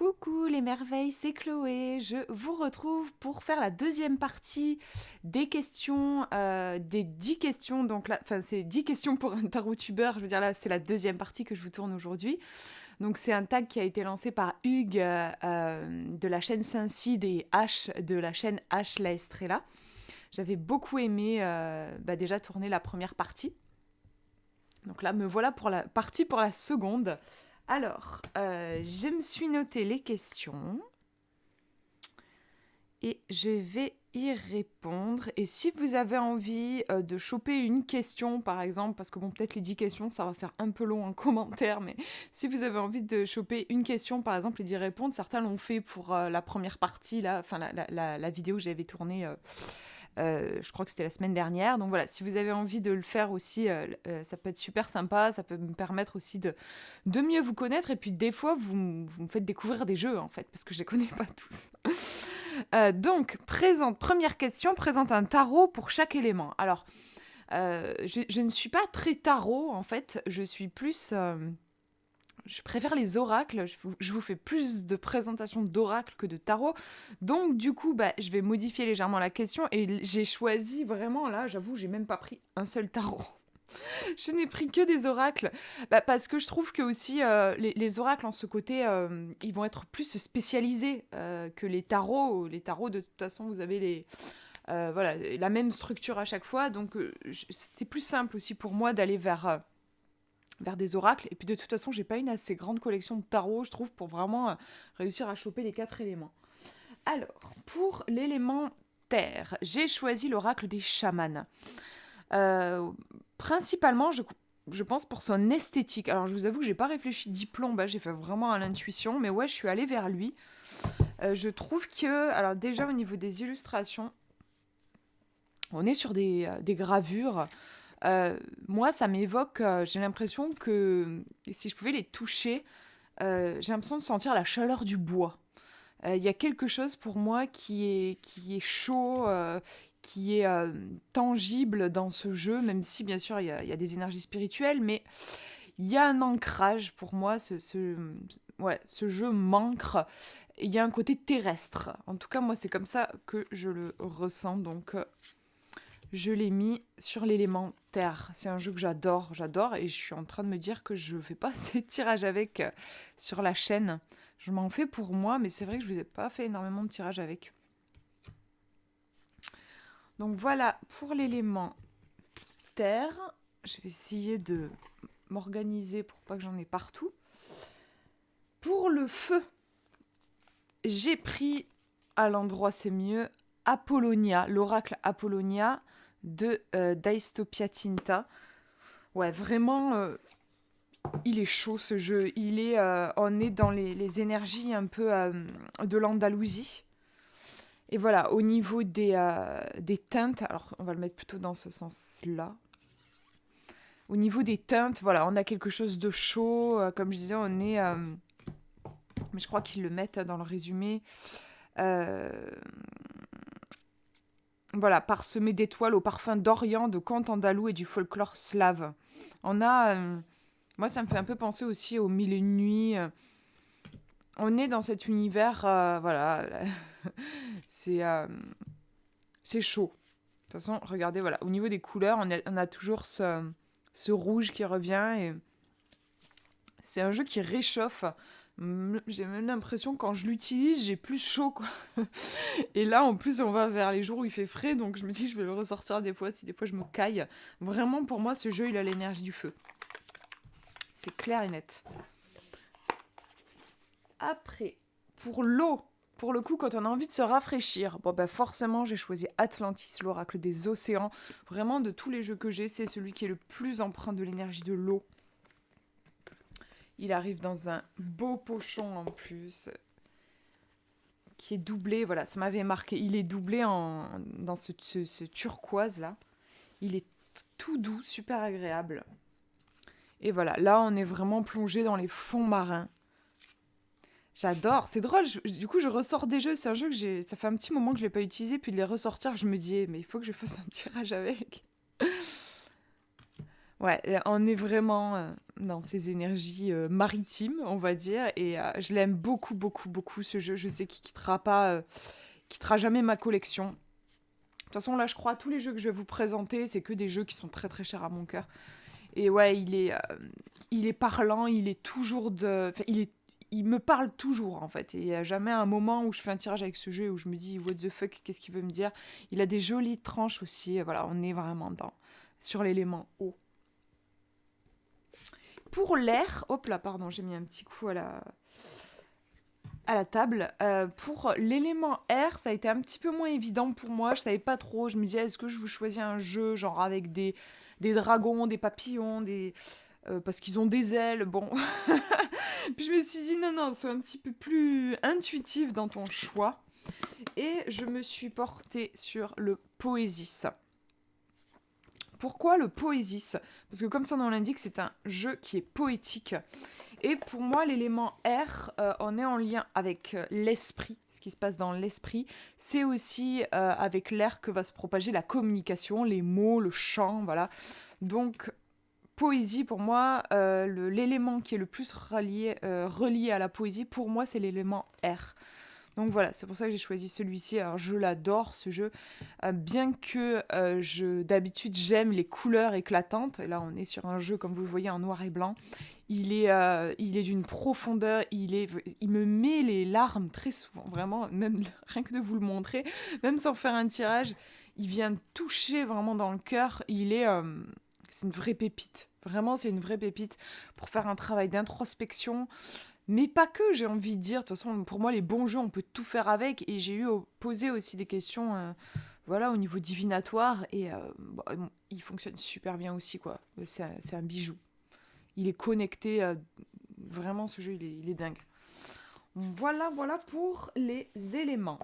Coucou les merveilles, c'est Chloé. Je vous retrouve pour faire la deuxième partie des questions, des 10 questions. Donc là, enfin, c'est 10 questions pour un tarot-tubeur. Je veux dire, là, c'est la deuxième partie que je vous tourne aujourd'hui. Donc, c'est un tag qui a été lancé par Hugues de la chaîne Saint-Cide et H de la chaîne H La Estrella. J'avais beaucoup aimé déjà tourner la première partie. Donc là, me voilà pour la partie pour la seconde. Alors, je me suis noté les questions et je vais y répondre. Et si vous avez envie de choper une question, par exemple, parce que bon, peut-être les 10 questions, ça va faire un peu long en commentaire, mais si vous avez envie de choper une question, par exemple, et d'y répondre, certains l'ont fait pour la première partie, là, enfin la vidéo que j'avais tournée. Je crois que c'était la semaine dernière. Donc voilà, si vous avez envie de le faire aussi, ça peut être super sympa. Ça peut me permettre aussi de mieux vous connaître. Et puis des fois, vous me faites découvrir des jeux, en fait, parce que je les connais pas tous. Donc, première question, présente un tarot pour chaque élément. Alors, je ne suis pas très tarot, en fait. Je suis plus... je préfère les oracles, je vous fais plus de présentations d'oracles que de tarot. Donc du coup, je vais modifier légèrement la question et j'ai choisi vraiment, là, j'avoue, j'ai même pas pris un seul tarot. Je n'ai pris que des oracles, parce que je trouve que aussi les oracles en ce côté, ils vont être plus spécialisés que les tarots. Les tarots, de toute façon, vous avez voilà, la même structure à chaque fois, donc c'était plus simple aussi pour moi d'aller vers des oracles. Et puis de toute façon, j'ai pas une assez grande collection de tarots, je trouve, pour vraiment réussir à choper les 4 éléments. Alors, pour l'élément terre, j'ai choisi l'oracle des chamans. Principalement, je pense pour son esthétique. Alors, je vous avoue que j'ai pas réfléchi diplôme, j'ai fait vraiment à l'intuition, mais ouais, je suis allée vers lui. Je trouve que, alors déjà au niveau des illustrations, on est sur des gravures. Moi, ça m'évoque, j'ai l'impression que si je pouvais les toucher, j'ai l'impression de sentir la chaleur du bois. Il y a quelque chose pour moi qui est chaud, qui est tangible dans ce jeu, même si bien sûr il y a des énergies spirituelles, mais il y a un ancrage pour moi, ce jeu m'ancre. Il y a un côté terrestre. En tout cas, moi, c'est comme ça que je le ressens, donc je l'ai mis sur l'élément terre. C'est un jeu que j'adore, et je suis en train de me dire que je ne fais pas assez de tirages avec sur la chaîne. Je m'en fais pour moi, mais c'est vrai que je ne vous ai pas fait énormément de tirages avec. Donc voilà pour l'élément terre. Je vais essayer de m'organiser pour pas que j'en ai partout. Pour le feu, j'ai pris, à l'endroit c'est mieux, Apollonia, l'oracle Apollonia de Dystopia Tinta. Ouais, vraiment, il est chaud ce jeu. On est dans les énergies un peu de l'Andalousie. Et voilà, au niveau des teintes, alors on va le mettre plutôt dans ce sens-là. Au niveau des teintes, voilà, on a quelque chose de chaud. Comme je disais, on est... mais je crois qu'ils le mettent dans le résumé. Voilà, parsemé d'étoiles au parfum d'Orient, de contes andalous et du folklore slave. On a... moi, ça me fait un peu penser aussi aux Mille et une nuits. On est dans cet univers, voilà, c'est chaud. De toute façon, regardez, voilà, au niveau des couleurs, on a toujours ce rouge qui revient. Et c'est un jeu qui réchauffe. J'ai même l'impression que quand je l'utilise, j'ai plus chaud, quoi. Et là, en plus, on va vers les jours où il fait frais, donc je me dis que je vais le ressortir des fois, si des fois je me caille. Vraiment, pour moi, ce jeu, il a l'énergie du feu. C'est clair et net. Après, pour l'eau, pour le coup, quand on a envie de se rafraîchir, forcément, j'ai choisi Atlantis, l'oracle des océans. Vraiment, de tous les jeux que j'ai, c'est celui qui est le plus empreint de l'énergie de l'eau. Il arrive dans un beau pochon en plus, qui est doublé, voilà, ça m'avait marqué. Il est doublé dans ce turquoise là. Il est tout doux, super agréable. Et voilà, là on est vraiment plongé dans les fonds marins. J'adore, c'est drôle, du coup je ressors des jeux, c'est un jeu que ça fait un petit moment que je ne l'ai pas utilisé, puis de les ressortir, je me dis, mais il faut que je fasse un tirage avec. Ouais, on est vraiment dans ces énergies maritimes, on va dire, et je l'aime beaucoup, beaucoup, beaucoup ce jeu. Je sais qu'il quittera pas, quittera jamais ma collection. De toute façon, là, je crois, tous les jeux que je vais vous présenter, c'est que des jeux qui sont très, très chers à mon cœur. Et ouais, il est parlant, il est toujours de... Enfin, il me parle toujours, en fait. Et il n'y a jamais un moment où je fais un tirage avec ce jeu où je me dis, what the fuck, qu'est-ce qu'il veut me dire? Il a des jolies tranches aussi. Et voilà, on est vraiment sur l'élément eau. Pour l'air, hop là, pardon, j'ai mis un petit coup à la table. Pour l'élément air, ça a été un petit peu moins évident pour moi. Je savais pas trop. Je me disais, est-ce que je veux choisir un jeu genre avec des dragons, des papillons, parce qu'ils ont des ailes. Bon. Puis je me suis dit, non, non, sois un petit peu plus intuitif dans ton choix. Et je me suis portée sur le Poésis. Pourquoi le Poésis? Parce que comme son nom l'indique, c'est un jeu qui est poétique. Et pour moi, l'élément air, on est en lien avec l'esprit, ce qui se passe dans l'esprit. C'est aussi avec l'air que va se propager la communication, les mots, le chant, voilà. Donc, poésie, pour moi, l'élément qui est le plus relié à la poésie, pour moi, c'est l'élément air. Donc voilà, c'est pour ça que j'ai choisi celui-ci. Alors je l'adore ce jeu, bien que d'habitude j'aime les couleurs éclatantes. Et là on est sur un jeu comme vous le voyez en noir et blanc. Il est d'une profondeur, il me met les larmes très souvent, vraiment, même rien que de vous le montrer, même sans faire un tirage, il vient toucher vraiment dans le cœur. C'est une vraie pépite, vraiment c'est une vraie pépite pour faire un travail d'introspection. Mais pas que, j'ai envie de dire. De toute façon, pour moi, les bons jeux, on peut tout faire avec. Et j'ai posé aussi des questions voilà, au niveau divinatoire. Et il fonctionne super bien aussi, quoi. C'est un bijou. Il est connecté. Vraiment, ce jeu, il est dingue. Voilà pour les éléments.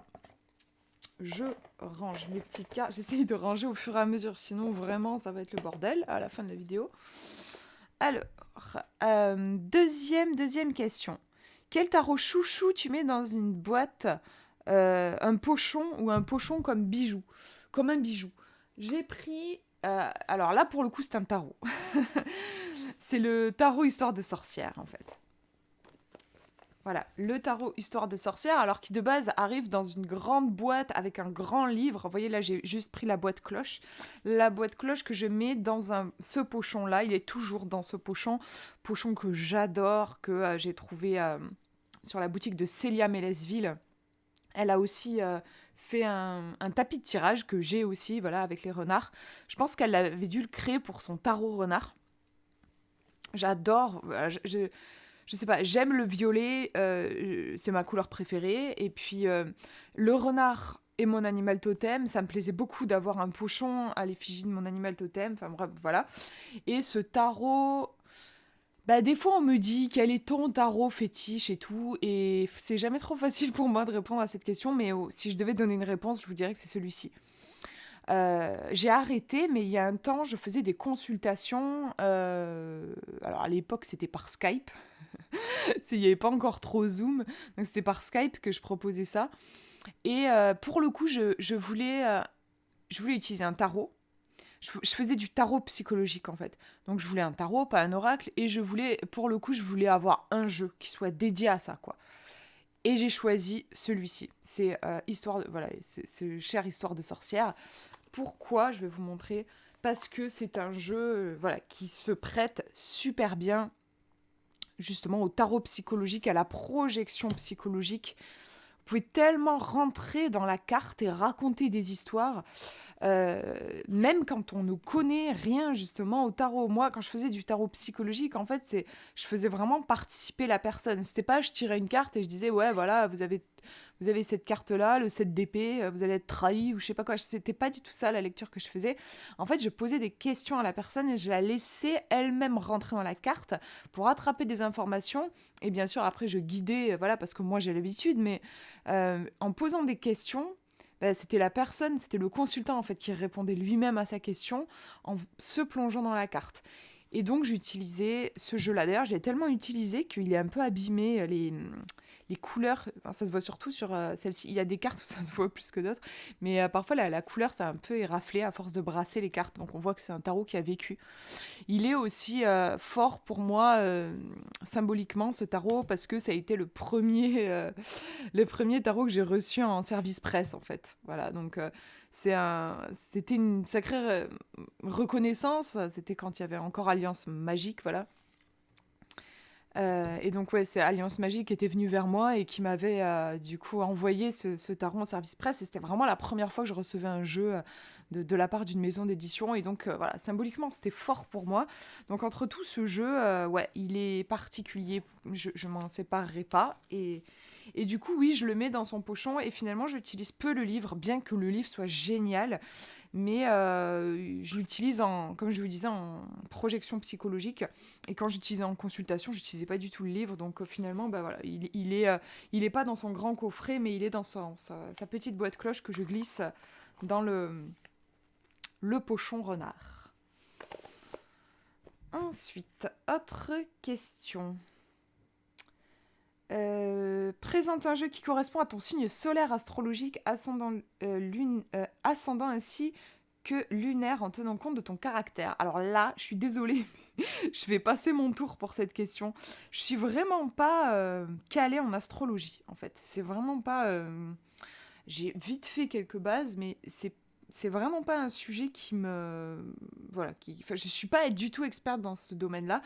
Je range mes petites cartes. J'essaye de ranger au fur et à mesure. Sinon, vraiment, ça va être le bordel à la fin de la vidéo. Alors, deuxième question. Quel tarot chouchou tu mets dans une boîte, un pochon ou un pochon comme bijou, comme un bijou? J'ai pris... alors là, pour le coup, c'est un tarot. C'est le tarot Histoire de sorcière, en fait. Voilà, le tarot Histoire de sorcière, alors qui de base arrive dans une grande boîte avec un grand livre. Vous voyez, là, j'ai juste pris la boîte cloche. La boîte cloche que je mets dans ce pochon-là, il est toujours dans ce pochon que j'adore, que j'ai trouvé sur la boutique de Célia Mélesville. Elle a aussi fait un tapis de tirage que j'ai aussi, voilà, avec les renards. Je pense qu'elle avait dû le créer pour son tarot renard. J'adore, voilà, je sais pas, j'aime le violet, c'est ma couleur préférée. Et puis, le renard est mon animal totem. Ça me plaisait beaucoup d'avoir un pochon à l'effigie de mon animal totem. Enfin bref, voilà. Et ce tarot... Bah, des fois, on me dit quel est ton tarot fétiche et tout. Et c'est jamais trop facile pour moi de répondre à cette question. Mais si je devais donner une réponse, je vous dirais que c'est celui-ci. J'ai arrêté, mais il y a un temps, je faisais des consultations. Alors, à l'époque, c'était par Skype. Il n'y avait pas encore trop Zoom, donc c'était par Skype que je proposais ça. Et pour le coup, je voulais utiliser un tarot. Je faisais du tarot psychologique en fait. Donc je voulais un tarot, pas un oracle, et pour le coup, je voulais avoir un jeu qui soit dédié à ça, quoi. Et j'ai choisi celui-ci. C'est c'est Chère Histoire de sorcière. Pourquoi? Je vais vous montrer. Parce que c'est un jeu, voilà, qui se prête super bien justement au tarot psychologique, à la projection psychologique. Vous pouvez tellement rentrer dans la carte et raconter des histoires, même quand on ne connaît rien justement au tarot. Moi, quand je faisais du tarot psychologique, en fait, je faisais vraiment participer la personne. C'était pas je tirais une carte et je disais ouais voilà, vous avez cette carte-là, le 7 d'épée, vous allez être trahi ou je sais pas quoi. C'était pas du tout ça la lecture que je faisais. En fait, je posais des questions à la personne et je la laissais elle-même rentrer dans la carte pour attraper des informations. Et bien sûr, après, je guidais, voilà, parce que moi j'ai l'habitude, mais en posant des questions, c'était la personne, c'était le consultant en fait qui répondait lui-même à sa question en se plongeant dans la carte. Et donc j'utilisais ce jeu-là. D'ailleurs, je l'ai tellement utilisé qu'il est un peu abîmé, les couleurs, enfin, ça se voit surtout sur celle-ci. Il y a des cartes où ça se voit plus que d'autres, mais parfois la couleur, c'est un peu éraflé à force de brasser les cartes. Donc on voit que c'est un tarot qui a vécu. Il est aussi fort pour moi symboliquement ce tarot parce que ça a été le premier tarot que j'ai reçu en service presse en fait. Voilà, donc c'était une sacrée reconnaissance. C'était quand il y avait encore Alliance Magique, voilà. Et donc ouais, c'est Alliance Magique qui était venue vers moi et qui m'avait du coup envoyé ce tarot en service presse. Et c'était vraiment la première fois que je recevais un jeu de la part d'une maison d'édition. Et donc voilà, symboliquement, c'était fort pour moi. Donc entre tout ce jeu, ouais, il est particulier. Je m'en séparerai pas. Et du coup, oui, je le mets dans son pochon. Et finalement, j'utilise peu le livre, bien que le livre soit génial. Mais je l'utilise, comme je vous disais, en projection psychologique. Et quand j'utilisais en consultation, je n'utilisais pas du tout le livre. Donc finalement, bah, voilà, il est pas dans son grand coffret, mais il est dans sa petite boîte cloche que je glisse dans le pochon renard. Ensuite, autre question. Présente un jeu qui correspond à ton signe solaire astrologique, ascendant ainsi que lunaire en tenant compte de ton caractère. Alors là, je suis désolée, mais je vais passer mon tour pour cette question. Je suis vraiment pas calée en astrologie, en fait. C'est vraiment pas... J'ai vite fait quelques bases, mais c'est vraiment pas un sujet qui me... Voilà, enfin, je suis pas du tout experte dans ce domaine-là.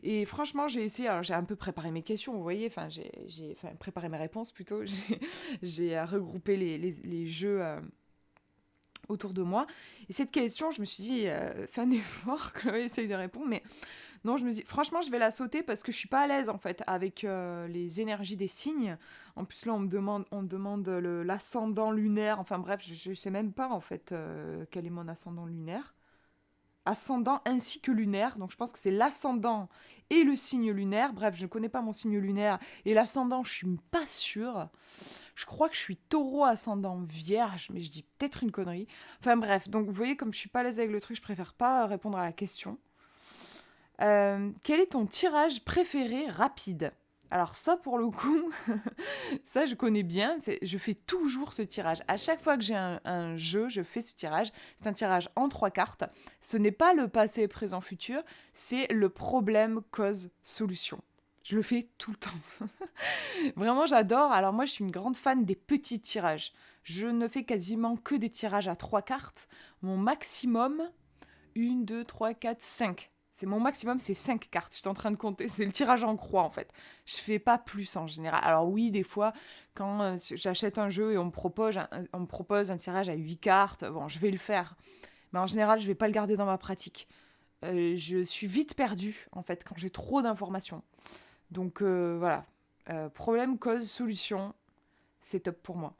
Et franchement, j'ai essayé, alors j'ai un peu préparé mes questions, vous voyez, enfin, j'ai préparé mes réponses plutôt. J'ai regroupé les jeux autour de moi. Et cette question, je me suis dit, fais un effort, Chloé, essaye de répondre, mais non, je me dis, franchement, je vais la sauter parce que je suis pas à l'aise, en fait, avec les énergies des signes. En plus, là, on me demande l'ascendant lunaire. Enfin, bref, je sais même pas, en fait, quel est mon ascendant lunaire. Ascendant ainsi que lunaire. Donc, je pense que c'est l'ascendant et le signe lunaire. Bref, je ne connais pas mon signe lunaire. Et l'ascendant, je suis pas sûre. Je crois que je suis taureau ascendant vierge, mais je dis peut-être une connerie. Enfin, bref. Donc, vous voyez, comme je suis pas à l'aise avec le truc, je préfère pas répondre à la question. Quel est ton tirage préféré rapide ? Alors ça, pour le coup, ça, je connais bien. Je fais toujours ce tirage. À chaque fois que j'ai un jeu, je fais ce tirage. C'est un tirage en 3 cartes. Ce n'est pas le passé, présent, futur. C'est le problème, cause, solution. Je le fais tout le temps. Vraiment, j'adore. Alors moi, je suis une grande fan des petits tirages. Je ne fais quasiment que des tirages à 3 cartes. Mon maximum, 1, 2, 3, 4, 5. C'est mon maximum, c'est 5 cartes. Je suis en train de compter. C'est le tirage en croix, en fait. Je fais pas plus en général. Alors oui, des fois, quand j'achète un jeu et on me propose un tirage à 8 cartes, bon, je vais le faire. Mais en général, je vais pas le garder dans ma pratique. Je suis vite perdue, en fait, quand j'ai trop d'informations. Donc voilà. Problème, cause, solution. C'est top pour moi.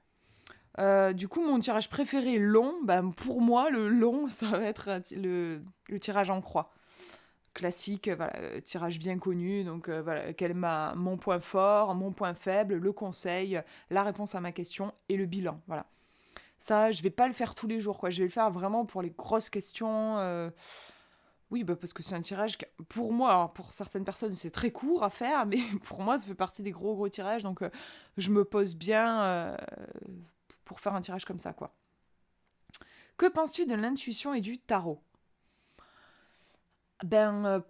Du coup, mon tirage préféré long, ben, pour moi, le long, ça va être le tirage en croix. Classique, voilà, tirage bien connu, donc voilà, quel est mon point fort, mon point faible, le conseil, la réponse à ma question et le bilan, voilà. Ça, je vais pas le faire tous les jours, quoi. Je vais le faire vraiment pour les grosses questions. Oui, bah parce que c'est un tirage, pour moi, alors pour certaines personnes, c'est très court à faire, mais pour moi, ça fait partie des gros tirages, donc je me pose bien pour faire un tirage comme ça, quoi. Que penses-tu de l'intuition et du tarot ? Ben,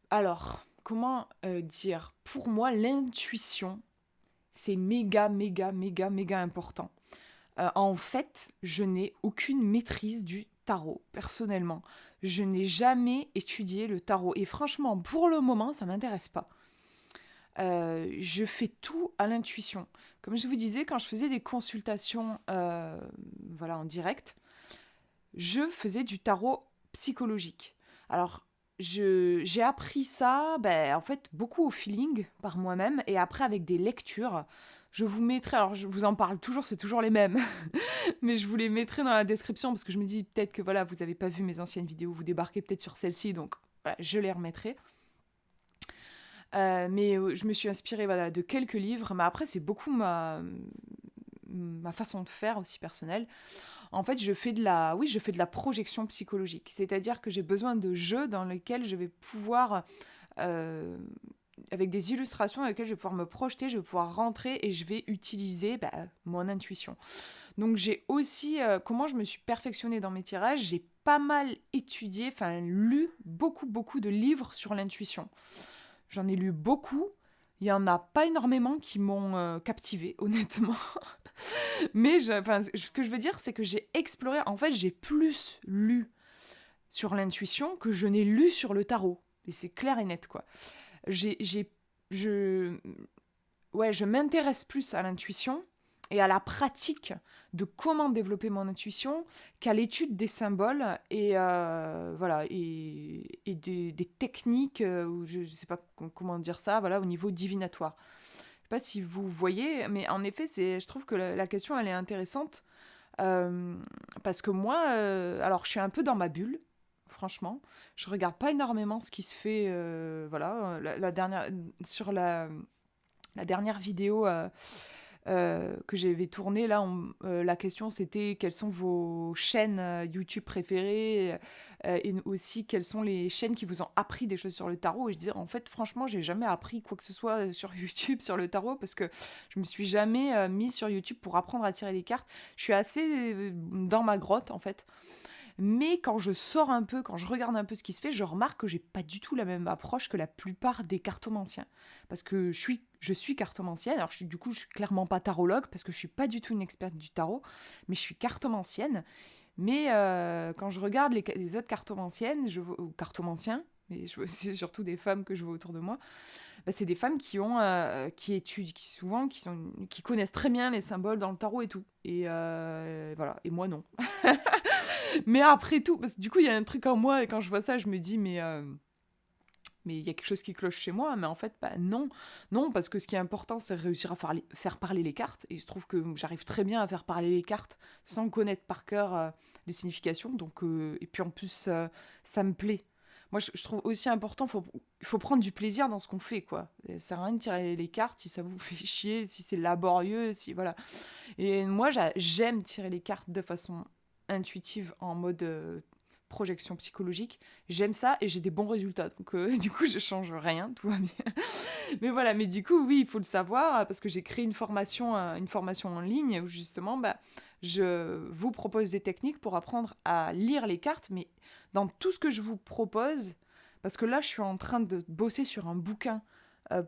alors, comment dire ? Pour moi, l'intuition, c'est méga important. En fait, je n'ai aucune maîtrise du tarot, personnellement. Je n'ai jamais étudié le tarot. Et franchement, pour le moment, ça ne m'intéresse pas. Je fais tout à l'intuition. Comme je vous disais, quand je faisais des consultations voilà, en direct, je faisais du tarot psychologique. Alors, j'ai appris ça, ben, en fait, beaucoup au feeling par moi-même et après avec des lectures. Je vous mettrai, alors je vous en parle toujours, c'est toujours les mêmes, mais je vous les mettrai dans la description parce que je me dis peut-être que voilà, vous n'avez pas vu mes anciennes vidéos, vous débarquez peut-être sur celle-ci, donc voilà, je les remettrai. Mais je me suis inspirée voilà, de quelques livres, mais après c'est beaucoup ma façon de faire aussi personnelle. En fait, je fais de la projection psychologique. C'est-à-dire que j'ai besoin de jeux dans lesquels je vais pouvoir avec des illustrations avec lesquelles je vais pouvoir me projeter, je vais pouvoir rentrer et je vais utiliser mon intuition. Donc j'ai aussi, comment je me suis perfectionnée dans mes tirages, j'ai pas mal étudié, enfin lu beaucoup, beaucoup de livres sur l'intuition. J'en ai lu beaucoup, il y en a pas énormément qui m'ont captivée, honnêtement. Mais ce que je veux dire, c'est que j'ai exploré, en fait j'ai plus lu sur l'intuition que je n'ai lu sur le tarot. Et c'est clair et net, quoi. J'ai, j'ai, je, je m'intéresse plus à l'intuition et à la pratique de comment développer mon intuition qu'à l'étude des symboles et voilà et des techniques ou je sais pas comment dire ça, voilà, au niveau divinatoire. Je sais pas si vous voyez, mais en effet je trouve que la question elle est intéressante parce que moi alors je suis un peu dans ma bulle. Franchement, je regarde pas énormément ce qui se fait, voilà, la dernière, sur la dernière vidéo que j'avais tournée, là, la question c'était quelles sont vos chaînes YouTube préférées et aussi quelles sont les chaînes qui vous ont appris des choses sur le tarot. Et je disais, en fait, franchement, j'ai jamais appris quoi que ce soit sur YouTube sur le tarot parce que je me suis jamais mise sur YouTube pour apprendre à tirer les cartes. Je suis assez dans ma grotte, en fait. Mais quand je sors un peu, quand je regarde un peu ce qui se fait, je remarque que j'ai pas du tout la même approche que la plupart des cartomanciens. Parce que je suis cartomancienne, alors du coup je suis clairement pas tarologue, parce que je suis pas du tout une experte du tarot, mais je suis cartomancienne. Mais quand je regarde les autres cartomanciennes, ou cartomanciens, mais c'est surtout des femmes que je vois autour de moi, c'est des femmes qui étudient, qui connaissent très bien les symboles dans le tarot et tout. Et voilà, et moi non. Mais après tout, parce que du coup, il y a un truc en moi, et quand je vois ça, je me dis, mais il y a quelque chose qui cloche chez moi. Mais en fait, non. Non, parce que ce qui est important, c'est réussir à faire parler les cartes. Et il se trouve que j'arrive très bien à faire parler les cartes sans connaître par cœur les significations. Donc, et puis en plus, ça me plaît. Moi, je trouve aussi important, il faut prendre du plaisir dans ce qu'on fait, quoi. Ça sert à rien de tirer les cartes si ça vous fait chier, si c'est laborieux, si voilà. Et moi, j'aime tirer les cartes de façon intuitive en mode projection psychologique. J'aime ça et j'ai des bons résultats. Donc, du coup, je change rien, tout va bien. Mais voilà, mais du coup, oui, il faut le savoir parce que j'ai créé une formation en ligne où justement, je vous propose des techniques pour apprendre à lire les cartes, mais dans tout ce que je vous propose, parce que là, je suis en train de bosser sur un bouquin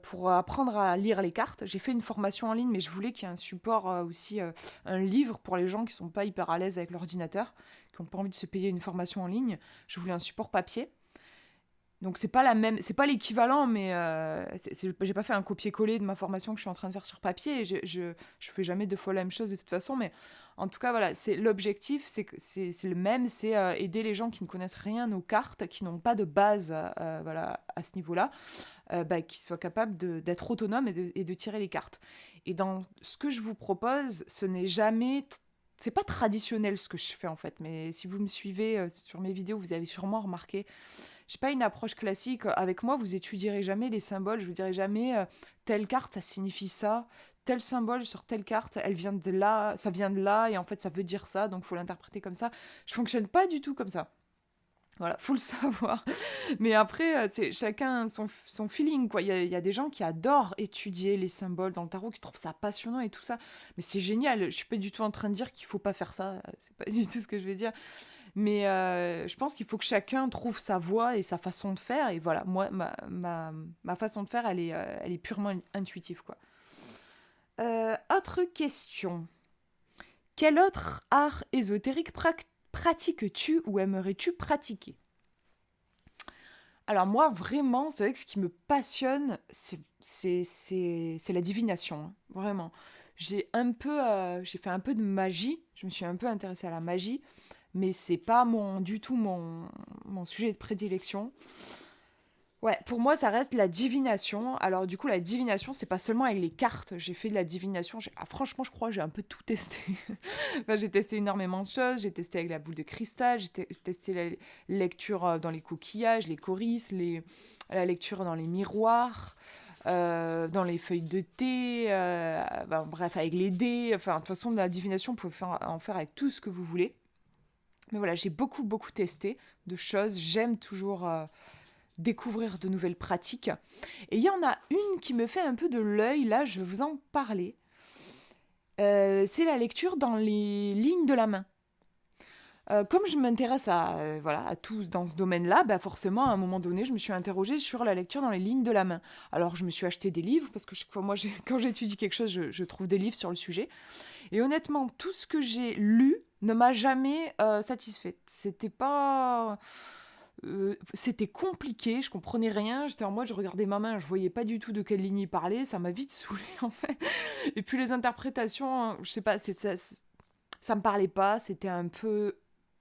pour apprendre à lire les cartes. J'ai fait une formation en ligne, mais je voulais qu'il y ait un support aussi, un livre pour les gens qui sont pas hyper à l'aise avec l'ordinateur, qui n'ont pas envie de se payer une formation en ligne. Je voulais un support papier. Donc c'est pas la même, c'est pas l'équivalent, mais j'ai pas fait un copier-coller de ma formation que je suis en train de faire sur papier. Je fais jamais deux fois la même chose de toute façon, mais en tout cas voilà, c'est l'objectif, c'est le même, c'est aider les gens qui ne connaissent rien aux cartes, qui n'ont pas de base, voilà, à ce niveau-là, qui soient capables d'être autonomes et de tirer les cartes. Et dans ce que je vous propose, ce n'est jamais c'est pas traditionnel ce que je fais en fait, mais si vous me suivez sur mes vidéos, vous avez sûrement remarqué, j'ai pas une approche classique. Avec moi, vous étudierez jamais les symboles. Je vous dirai jamais telle carte, ça signifie ça. Tel symbole sur telle carte, elle vient de là, ça vient de là, et en fait, ça veut dire ça, donc faut l'interpréter comme ça. Je fonctionne pas du tout comme ça. Voilà, faut le savoir. Mais après, c'est chacun son feeling, quoi. Il y a des gens qui adorent étudier les symboles dans le tarot, qui trouvent ça passionnant et tout ça. Mais c'est génial. Je suis pas du tout en train de dire qu'il faut pas faire ça. C'est pas du tout ce que je vais dire. Mais je pense qu'il faut que chacun trouve sa voie et sa façon de faire. Et voilà, moi, ma façon de faire, elle est purement intuitive, quoi. Autre question. Quel autre art ésotérique pratiques-tu ou aimerais-tu pratiquer? Alors moi, vraiment, c'est vrai que ce qui me passionne, c'est la divination, hein, vraiment. J'ai fait un peu de magie, je me suis un peu intéressée à la magie, mais c'est pas du tout mon sujet de prédilection. Ouais, pour moi, ça reste la divination. Alors, du coup, la divination, c'est pas seulement avec les cartes. J'ai fait de la divination. Franchement, je crois que j'ai un peu tout testé. Enfin, j'ai testé énormément de choses. J'ai testé avec la boule de cristal. J'ai testé la lecture dans les coquillages, les coris, la lecture dans les miroirs, dans les feuilles de thé. Bref, avec les dés. Enfin, de toute façon, la divination, vous pouvez en faire avec tout ce que vous voulez. Mais voilà, j'ai beaucoup, beaucoup testé de choses. J'aime toujours découvrir de nouvelles pratiques. Et il y en a une qui me fait un peu de l'œil, là, je vais vous en parler. C'est la lecture dans les lignes de la main. Comme je m'intéresse à tout dans ce domaine-là, bah forcément, à un moment donné, je me suis interrogée sur la lecture dans les lignes de la main. Alors, je me suis acheté des livres, parce que chaque fois, moi, quand j'étudie quelque chose, je trouve des livres sur le sujet. Et honnêtement, tout ce que j'ai lu ne m'a jamais satisfaite. C'était compliqué, je comprenais rien, j'étais en mode, je regardais ma main, je voyais pas du tout de quelle ligne il parlait, ça m'a vite saoulée en fait. Et puis les interprétations, je sais pas, ça me parlait pas, c'était un peu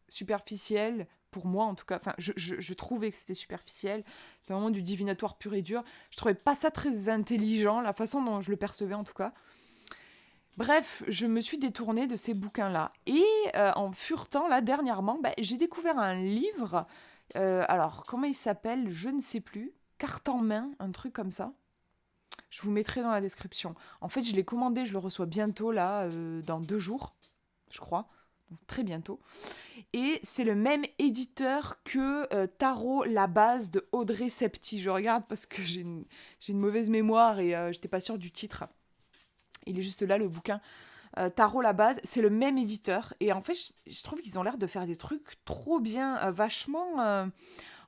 superficiel, pour moi en tout cas, enfin je trouvais que c'était superficiel, c'est vraiment du divinatoire pur et dur, je trouvais pas ça très intelligent, la façon dont je le percevais en tout cas. Bref, je me suis détournée de ces bouquins-là. Et en furetant, là, dernièrement, j'ai découvert un livre. Alors, comment il s'appelle? Je ne sais plus. Carte en main, un truc comme ça. Je vous mettrai dans la description. En fait, je l'ai commandé, je le reçois bientôt, là, dans 2 jours, je crois. Donc, très bientôt. Et c'est le même éditeur que Tarot, la base de Audrey Septy. Je regarde parce que j'ai une mauvaise mémoire et j'étais pas sûre du titre. Il est juste là, le bouquin. Tarot, la base, c'est le même éditeur. Et en fait, je trouve qu'ils ont l'air de faire des trucs trop bien, vachement,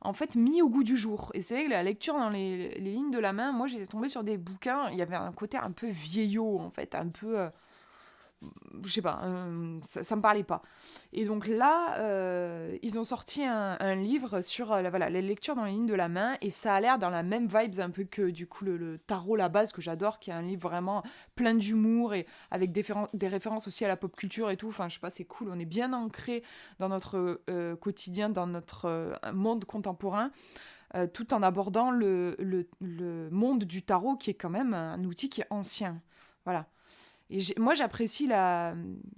en fait, mis au goût du jour. Et c'est vrai que la lecture dans les lignes de la main, moi, j'étais tombée sur des bouquins, il y avait un côté un peu vieillot, en fait, un peu... je sais pas, ça me parlait pas. Et donc là, ils ont sorti un livre sur la lecture dans les lignes de la main, et ça a l'air dans la même vibes un peu que du coup le Tarot, la base, que j'adore, qui est un livre vraiment plein d'humour et avec des références aussi à la pop culture et tout. Enfin, je sais pas, c'est cool, on est bien ancré dans notre quotidien, dans notre monde contemporain. Tout en abordant le monde du tarot, qui est quand même un outil qui est ancien. Voilà. Et moi, j'apprécie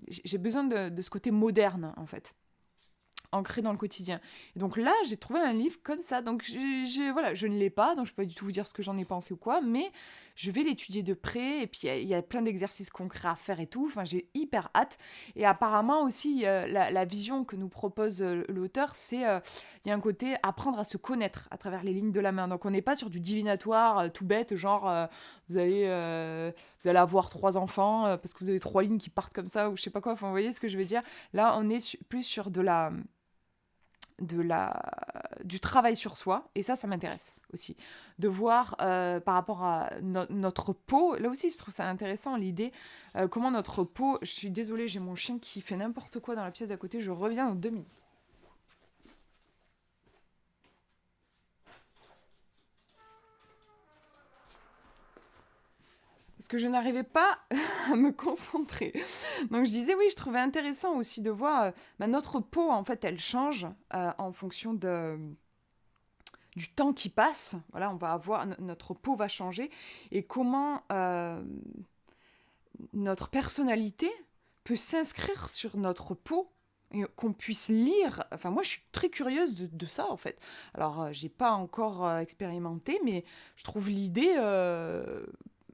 j'ai besoin de ce côté moderne, en fait, ancré dans le quotidien. Et donc là, j'ai trouvé un livre comme ça. Donc voilà, je ne l'ai pas, donc je ne peux pas du tout vous dire ce que j'en ai pensé ou quoi, mais je vais l'étudier de près. Et puis il y a plein d'exercices concrets à faire et tout. Enfin, j'ai hyper hâte. Et apparemment aussi, la vision que nous propose l'auteur, c'est il y a un côté apprendre à se connaître à travers les lignes de la main. Donc on n'est pas sur du divinatoire tout bête, genre vous allez, vous allez avoir 3 enfants parce que vous avez 3 lignes qui partent comme ça ou je sais pas quoi. Enfin, vous voyez ce que je veux dire? Là, on est plus sur du travail sur soi, et ça m'intéresse aussi, de voir par rapport à notre peau. Là aussi, je trouve ça intéressant, l'idée, comment notre peau... Je suis désolée, j'ai mon chien qui fait n'importe quoi dans la pièce d'à côté, je reviens dans 2 minutes. Parce que je n'arrivais pas à me concentrer. Donc je disais, oui, je trouvais intéressant aussi de voir notre peau, en fait, elle change en fonction du temps qui passe. Voilà, on va avoir, notre peau va changer. Et comment notre personnalité peut s'inscrire sur notre peau et qu'on puisse lire. Enfin, moi, je suis très curieuse de ça, en fait. Alors, j'ai pas encore expérimenté, mais je trouve l'idée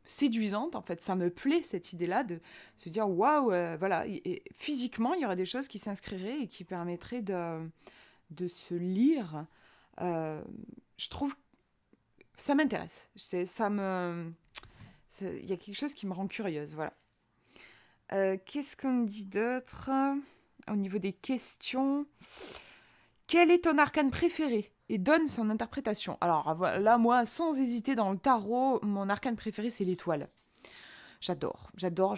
séduisante, en fait. Ça me plaît, cette idée-là, de se dire, waouh, voilà. Et physiquement, il y aurait des choses qui s'inscriraient et qui permettraient de se lire. Euh, je trouve... Ça m'intéresse. Il y a quelque chose qui me rend curieuse, voilà. Qu'est-ce qu'on dit d'autre au niveau des questions? Quel est ton arcane préféré? Et donne son interprétation. Alors là, moi, sans hésiter, dans le tarot, mon arcane préféré, c'est l'étoile. J'adore. J'adore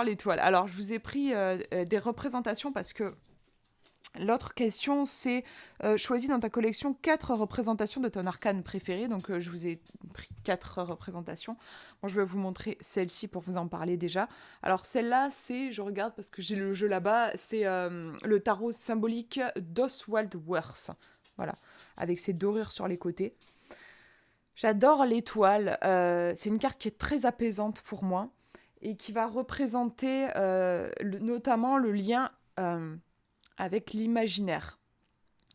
l'étoile. Alors, je vous ai pris des représentations parce que l'autre question, c'est choisis dans ta collection 4 représentations de ton arcane préféré. Donc, je vous ai pris 4 représentations. Bon, je vais vous montrer celle-ci pour vous en parler déjà. Alors, celle-là, je regarde parce que j'ai le jeu là-bas, c'est le tarot symbolique d'Oswald Worth. Voilà, avec ses dorures sur les côtés. J'adore l'étoile. C'est une carte qui est très apaisante pour moi et qui va représenter notamment le lien avec l'imaginaire.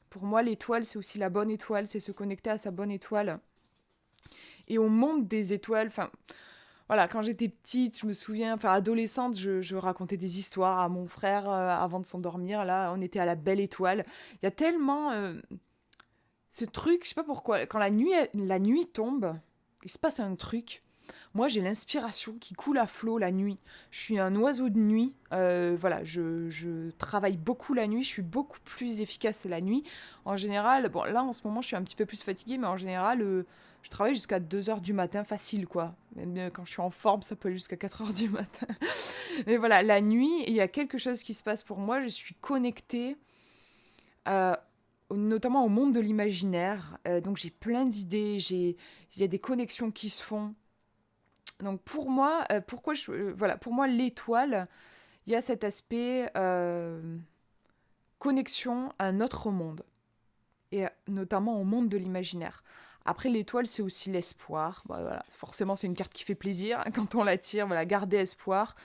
Pour moi, l'étoile, c'est aussi la bonne étoile, c'est se connecter à sa bonne étoile et au monde des étoiles. Enfin, voilà, quand j'étais petite, je me souviens, enfin adolescente, je racontais des histoires à mon frère avant de s'endormir. Là, on était à la belle étoile. Il y a tellement... ce truc, je sais pas pourquoi, quand la nuit tombe, il se passe un truc. Moi, j'ai l'inspiration qui coule à flot la nuit. Je suis un oiseau de nuit. Voilà, je travaille beaucoup la nuit. Je suis beaucoup plus efficace la nuit. En général, bon, là, en ce moment, je suis un petit peu plus fatiguée, mais en général, je travaille jusqu'à 2 heures du matin, facile, quoi. Même quand je suis en forme, ça peut aller jusqu'à 4 heures du matin. Mais voilà, la nuit, il y a quelque chose qui se passe pour moi. Je suis connectée, euh, notamment au monde de l'imaginaire. Donc, j'ai plein d'idées. Il y a des connexions qui se font. Donc pour moi, voilà, pour moi l'étoile, il y a cet aspect connexion à un autre monde et notamment au monde de l'imaginaire. Après l'étoile, c'est aussi l'espoir. Bah, voilà, forcément, c'est une carte qui fait plaisir quand on la tire. Voilà, garder espoir.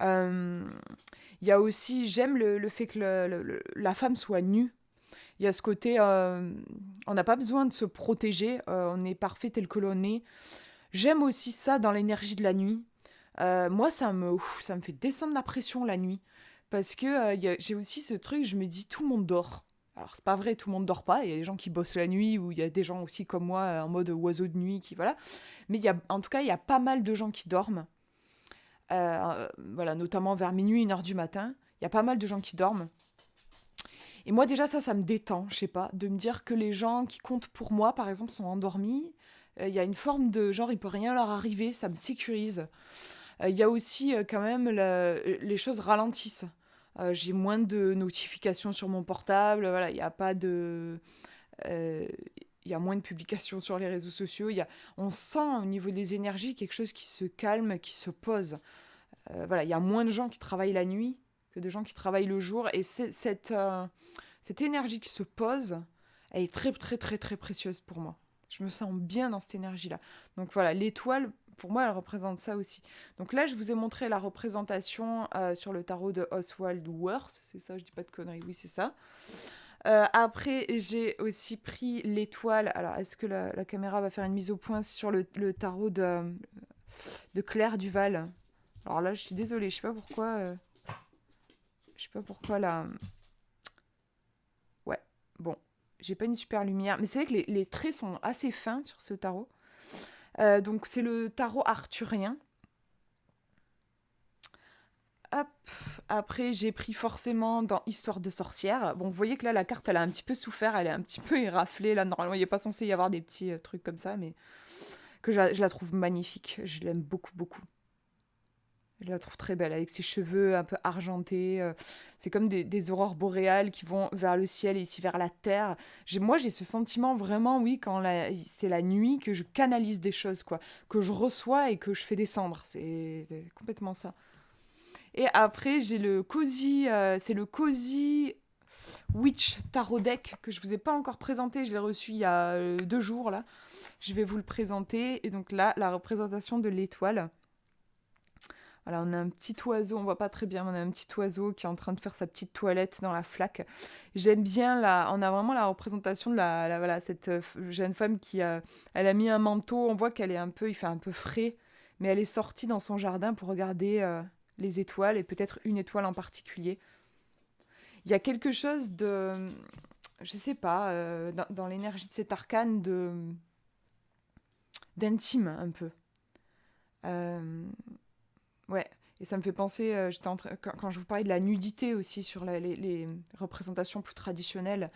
Euh, Il y a aussi, j'aime le fait que la femme soit nue. Il y a ce côté, on n'a pas besoin de se protéger. On est parfait tel que l'on est. J'aime aussi ça dans l'énergie de la nuit. Moi, ça me fait descendre la pression la nuit. Parce que j'ai aussi ce truc, je me dis, tout le monde dort. Alors, c'est pas vrai, tout le monde dort pas. Il y a des gens qui bossent la nuit, ou il y a des gens aussi comme moi, en mode oiseau de nuit, qui voilà. Mais en tout cas, il y a pas mal de gens qui dorment. Voilà, notamment vers minuit, 1 heure du matin. Il y a pas mal de gens qui dorment. Et moi, déjà, ça me détend, je sais pas, de me dire que les gens qui comptent pour moi, par exemple, sont endormis. Il y a une forme de genre, il peut rien leur arriver, ça me sécurise. Il y a aussi quand même les choses ralentissent. J'ai moins de notifications sur mon portable, voilà, il n'y a pas de... euh, il y a moins de publications sur les réseaux sociaux. On sent au niveau des énergies quelque chose qui se calme, qui se pose. Voilà, il y a moins de gens qui travaillent la nuit que de gens qui travaillent le jour. Et cette énergie qui se pose, elle est très, très, très, très précieuse pour moi. Je me sens bien dans cette énergie-là. Donc voilà, l'étoile, pour moi, elle représente ça aussi. Donc là, je vous ai montré la représentation sur le tarot de Oswald Wirth. C'est ça, je dis pas de conneries, oui, c'est ça. Après, j'ai aussi pris l'étoile. Alors, est-ce que la caméra va faire une mise au point sur le tarot de Claire Duval? Alors là, je suis désolée, je sais pas pourquoi. Je sais pas pourquoi là. Ouais, bon, j'ai pas une super lumière, mais c'est vrai que les traits sont assez fins sur ce tarot. Donc c'est le tarot arthurien. Hop. Après, j'ai pris forcément dans Histoire de sorcière. Bon, vous voyez que là, la carte, elle a un petit peu souffert, elle est un petit peu éraflée. Là, normalement, il n'est pas censé y avoir des petits trucs comme ça, mais que je la trouve magnifique. Je l'aime beaucoup, beaucoup. Je la trouve très belle, avec ses cheveux un peu argentés. C'est comme des aurores boréales qui vont vers le ciel et ici vers la terre. Moi, j'ai ce sentiment vraiment, oui, quand c'est la nuit, que je canalise des choses, quoi. Que je reçois et que je fais descendre. C'est complètement ça. Et après, j'ai c'est le Cozy Witch Tarot Deck que je vous ai pas encore présenté. Je l'ai reçu il y a 2 jours, là. Je vais vous le présenter. Et donc là, la représentation de l'étoile. Voilà, on a un petit oiseau, on voit pas très bien, mais on a un petit oiseau qui est en train de faire sa petite toilette dans la flaque. J'aime bien on a vraiment la représentation de voilà, cette jeune femme elle a mis un manteau, on voit il fait un peu frais, mais elle est sortie dans son jardin pour regarder les étoiles et peut-être une étoile en particulier. Il y a quelque chose je sais pas, dans l'énergie de cet arcane d'intime un peu. Euh, Ouais, et ça me fait penser, quand je vous parlais de la nudité aussi sur les représentations plus traditionnelles,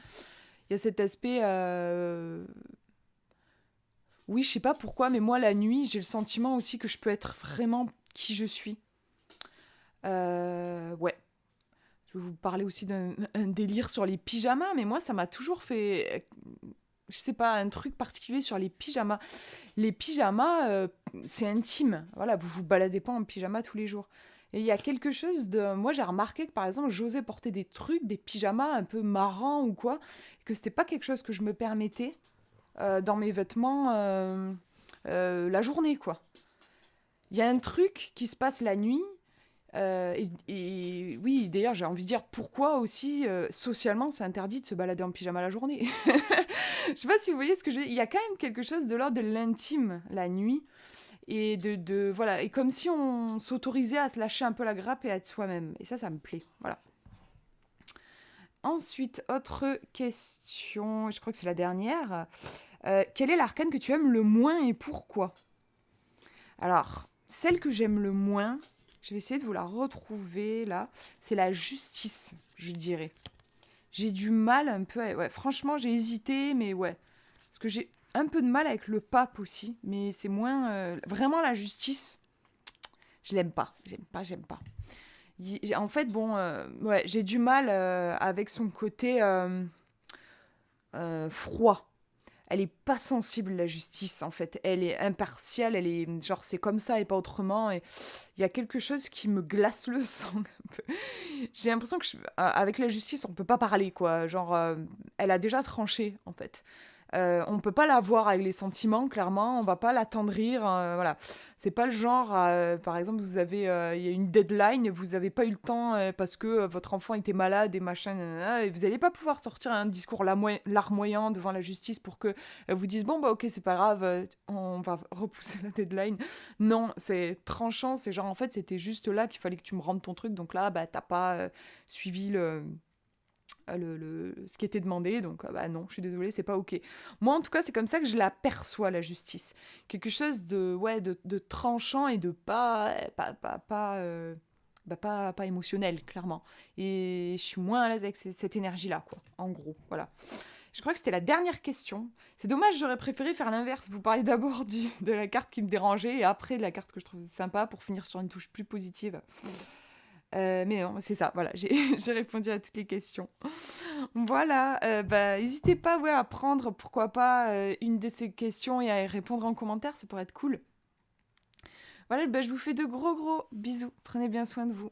il y a cet aspect, oui, je sais pas pourquoi, mais moi la nuit, j'ai le sentiment aussi que je peux être vraiment qui je suis. Ouais, je vais vous parler aussi d'un un délire sur les pyjamas, mais moi ça m'a toujours fait, je sais pas, un truc particulier sur les pyjamas. Les pyjamas, c'est intime. Voilà, vous vous baladez pas en pyjama tous les jours. Et il y a quelque chose de... Moi, j'ai remarqué que, par exemple, j'osais porter des trucs, des pyjamas un peu marrants ou quoi, que c'était pas quelque chose que je me permettais dans mes vêtements la journée, quoi. Il y a un truc qui se passe la nuit. Et oui, d'ailleurs, j'ai envie de dire pourquoi aussi, socialement, c'est interdit de se balader en pyjama la journée. Je sais pas si vous voyez ce que je veux dire. Il y a quand même quelque chose de l'ordre de l'intime la nuit. Et voilà. Et comme si on s'autorisait à se lâcher un peu la grappe et à être soi-même. Et ça me plaît. Voilà. Ensuite, autre question, je crois que c'est la dernière. Quel est l'arcane que tu aimes le moins et pourquoi? Alors, celle que j'aime le moins, je vais essayer de vous la retrouver là, c'est la justice, je dirais. J'ai du mal un peu. Ouais, franchement, j'ai hésité, mais ouais. Parce que j'ai un peu de mal avec le pape aussi, mais c'est moins. Vraiment, la justice, je l'aime pas. J'aime pas. En fait, bon, ouais, j'ai du mal avec son côté froid. Elle est pas sensible, la justice, en fait. Elle est impartiale, elle est genre c'est comme ça et pas autrement. Et il y a quelque chose qui me glace le sang un peu. J'ai l'impression que avec la justice, on peut pas parler, quoi. Genre, elle a déjà tranché, en fait. On peut pas la voir avec les sentiments, clairement. On va pas l'attendrir. Voilà. C'est pas le genre, par exemple, il y a une deadline, vous avez pas eu le temps parce que votre enfant était malade et machin, nanana, et vous allez pas pouvoir sortir un discours larmoyant devant la justice pour que vous dise bon bah ok c'est pas grave, on va repousser la deadline. Non, c'est tranchant. C'est genre en fait c'était juste là qu'il fallait que tu me rendes ton truc. Donc là bah t'as pas suivi ce qui était demandé, donc bah non, je suis désolée, c'est pas ok. Moi, en tout cas, c'est comme ça que je l'aperçois, la justice. Quelque chose de, ouais, de tranchant et de pas émotionnel, clairement. Et je suis moins à l'aise avec cette énergie-là, quoi, en gros, voilà. Je crois que c'était la dernière question. C'est dommage, j'aurais préféré faire l'inverse. Vous parlez d'abord de la carte qui me dérangeait et après de la carte que je trouvais sympa pour finir sur une touche plus positive. Mais non, c'est ça, voilà, j'ai répondu à toutes les questions. Voilà, bah, n'hésitez pas ouais, à prendre, pourquoi pas, une de ces questions et à y répondre en commentaire, ça pourrait être cool. Voilà, bah, je vous fais de gros bisous, prenez bien soin de vous.